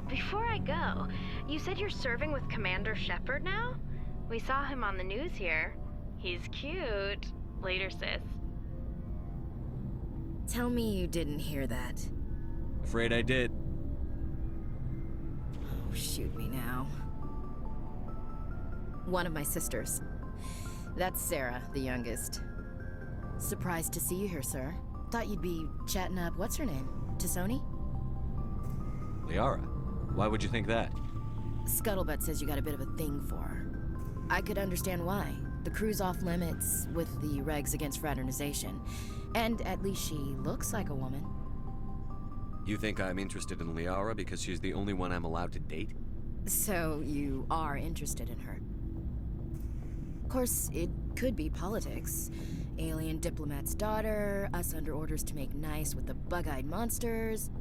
before I go, you said you're serving with Commander Shepard now? We saw him on the news here. He's cute. Later, sis. Tell me you didn't hear that. Afraid I did. Oh, shoot me now. One of my sisters. That's Sarah, the youngest. Surprised to see you here, sir. Thought you'd be chatting up, what's her name? T'Soni? Liara, why would you think that? Scuttlebutt says you got a bit of a thing for her. I could understand why. The crew's off limits with the regs against fraternization. And at least she looks like a woman. You think I'm interested in Liara because she's the only one I'm allowed to date? So you are interested in her. Of course, it could be politics. Alien diplomat's daughter, us under orders to make nice with the bug-eyed monsters.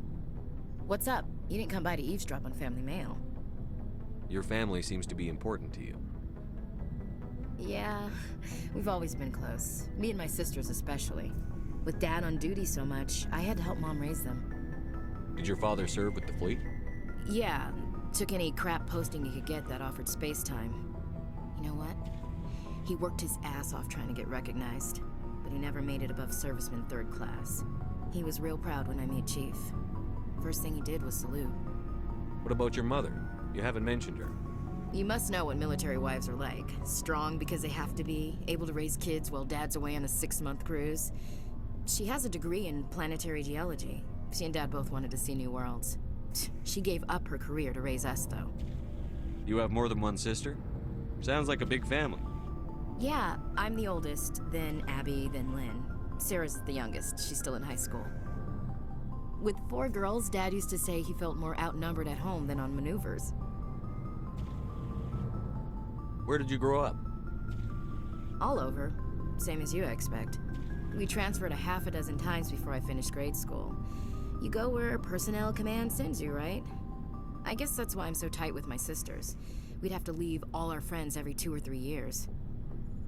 What's up? You didn't come by to eavesdrop on Family Mail. Your family seems to be important to you. Yeah, we've always been close. Me and my sisters especially. With Dad on duty so much, I had to help Mom raise them. Did your father serve with the fleet? Yeah, took any crap posting he could get that offered space time. You know what? He worked his ass off trying to get recognized, but he never made it above serviceman 3rd class. He was real proud when I made chief. First thing he did was salute. What about your mother? You haven't mentioned her. You must know what military wives are like. Strong because they have to be, able to raise kids while Dad's away on a 6-month cruise. She has a degree in planetary geology. She and Dad both wanted to see new worlds. She gave up her career to raise us, though. You have more than one sister? Sounds like a big family. Yeah, I'm the oldest, then Abby, then Lynn. Sarah's the youngest. She's still in high school. With 4 girls, Dad used to say he felt more outnumbered at home than on maneuvers. Where did you grow up? All over. Same as you, I expect. We transferred a half a dozen times before I finished grade school. You go where personnel command sends you, right? I guess that's why I'm so tight with my sisters. We'd have to leave all our friends every 2 or 3 years.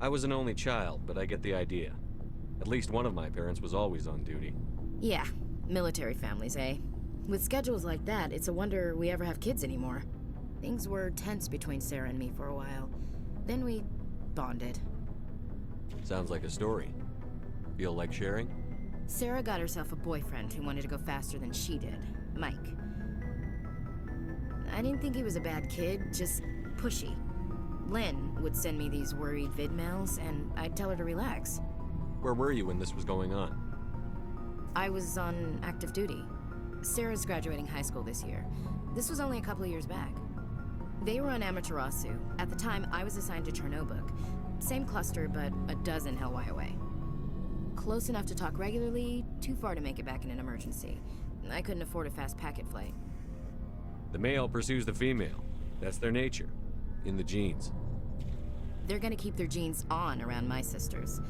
I was an only child, but I get the idea. At least one of my parents was always on duty. Yeah, military families, eh? With schedules like that, it's a wonder we ever have kids anymore. Things were tense between Sarah and me for a while. Then we bonded. Sounds like a story. Feel like sharing? Sarah got herself a boyfriend who wanted to go faster than she did, Mike. I didn't think he was a bad kid, just pushy. Lynn would send me these worried vidmails, and I'd tell her to relax. Where were you when this was going on? I was on active duty. Sarah's graduating high school this year. This was only a couple of years back. They were on Amaterasu. At the time, I was assigned to Chernobog. Same cluster, but a dozen Hellwire away. Close enough to talk regularly, too far to make it back in an emergency. I couldn't afford a fast packet flight. The male pursues the female. That's their nature. In the genes. They're gonna keep their genes on around my sisters.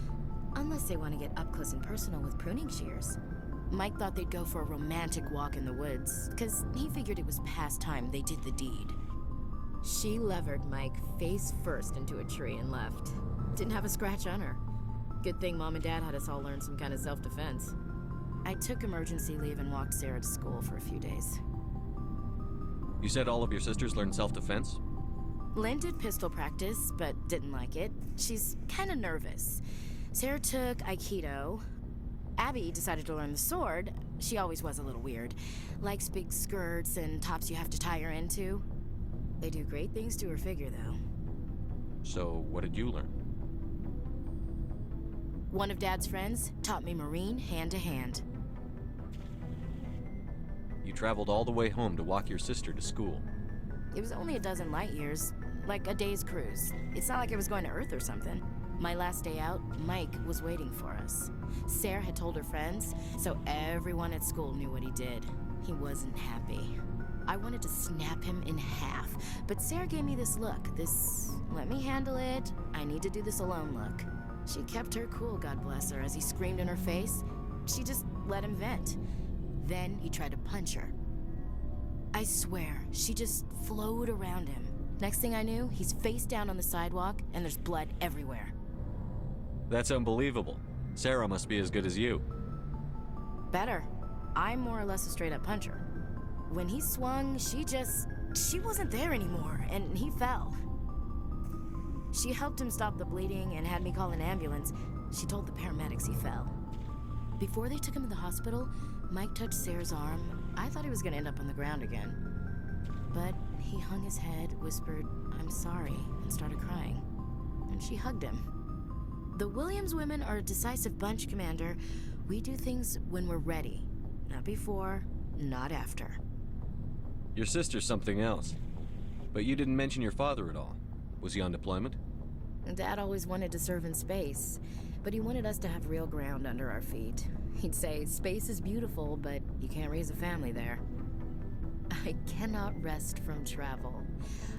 Unless they want to get up close and personal with pruning shears. Mike thought they'd go for a romantic walk in the woods, because he figured it was past time they did the deed. She levered Mike face first into a tree and left. Didn't have a scratch on her. Good thing Mom and Dad had us all learn some kind of self-defense. I took emergency leave and walked Sarah to school for a few days. You said all of your sisters learned self-defense? Lynn did pistol practice, but didn't like it. She's kind of nervous. Sarah took Aikido. Abby decided to learn the sword. She always was a little weird. Likes big skirts and tops you have to tie her into. They do great things to her figure, though. So, what did you learn? One of Dad's friends taught me Marine hand to hand. You traveled all the way home to walk your sister to school. It was only a dozen light years, like a day's cruise. It's not like I was going to Earth or something. My last day out, Mike was waiting for us. Sarah had told her friends, so everyone at school knew what he did. He wasn't happy. I wanted to snap him in half, but Sarah gave me this look, this let me handle it, I need to do this alone look. She kept her cool, God bless her, as he screamed in her face. She just let him vent. Then he tried to punch her. I swear, she just flowed around him. Next thing I knew, he's face down on the sidewalk, and there's blood everywhere. That's unbelievable. Sarah must be as good as you. Better. I'm more or less a straight-up puncher. When he swung, she wasn't there anymore, and he fell. She helped him stop the bleeding and had me call an ambulance. She told the paramedics he fell. Before they took him to the hospital, Mike touched Sarah's arm. I thought he was gonna end up on the ground again. But he hung his head, whispered, "I'm sorry," and started crying. And she hugged him. The Williams women are a decisive bunch, Commander. We do things when we're ready. Not before, not after. Your sister's something else. But you didn't mention your father at all. Was he on deployment? Dad always wanted to serve in space, but he wanted us to have real ground under our feet. He'd say, space is beautiful, but you can't raise a family there. I cannot rest from travel.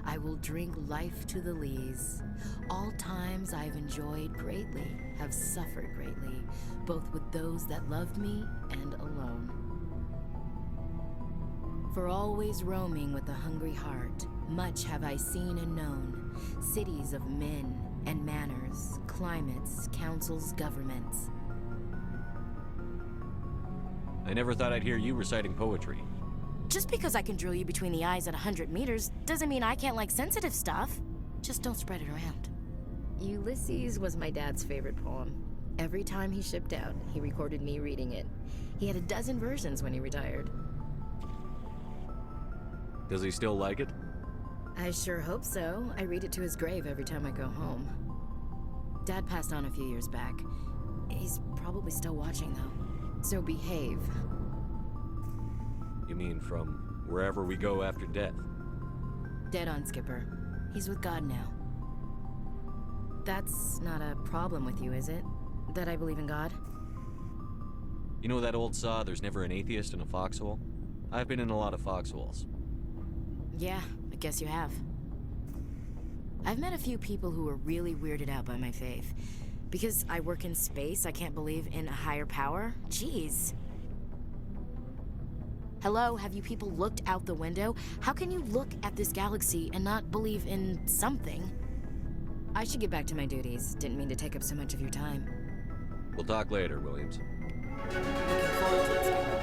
I will drink life to the lees. All times I've enjoyed greatly, have suffered greatly, both with those that loved me and alone. For always roaming with a hungry heart, much have I seen and known, cities of men and manners, climates, councils, governments. I never thought I'd hear you reciting poetry. Just because I can drill you between the eyes at 100 meters doesn't mean I can't like sensitive stuff. Just don't spread it around. Ulysses was my dad's favorite poem. Every time he shipped out, he recorded me reading it. He had a dozen versions when he retired. Does he still like it? I sure hope so. I read it to his grave every time I go home. Dad passed on a few years back. He's probably still watching, though. So behave. You mean from wherever we go after death? Dead on, Skipper. He's with God now. That's not a problem with you, is it? That I believe in God? You know that old saw, there's never an atheist in a foxhole? I've been in a lot of foxholes. Yeah, I guess you have. I've met a few people who are really weirded out by my faith. Because I work in space, I can't believe in a higher power? Jeez. Hello, have you people looked out the window? How can you look at this galaxy and not believe in something? I should get back to my duties. Didn't mean to take up so much of your time. We'll talk later, Williams. Looking forward to it, Skipper.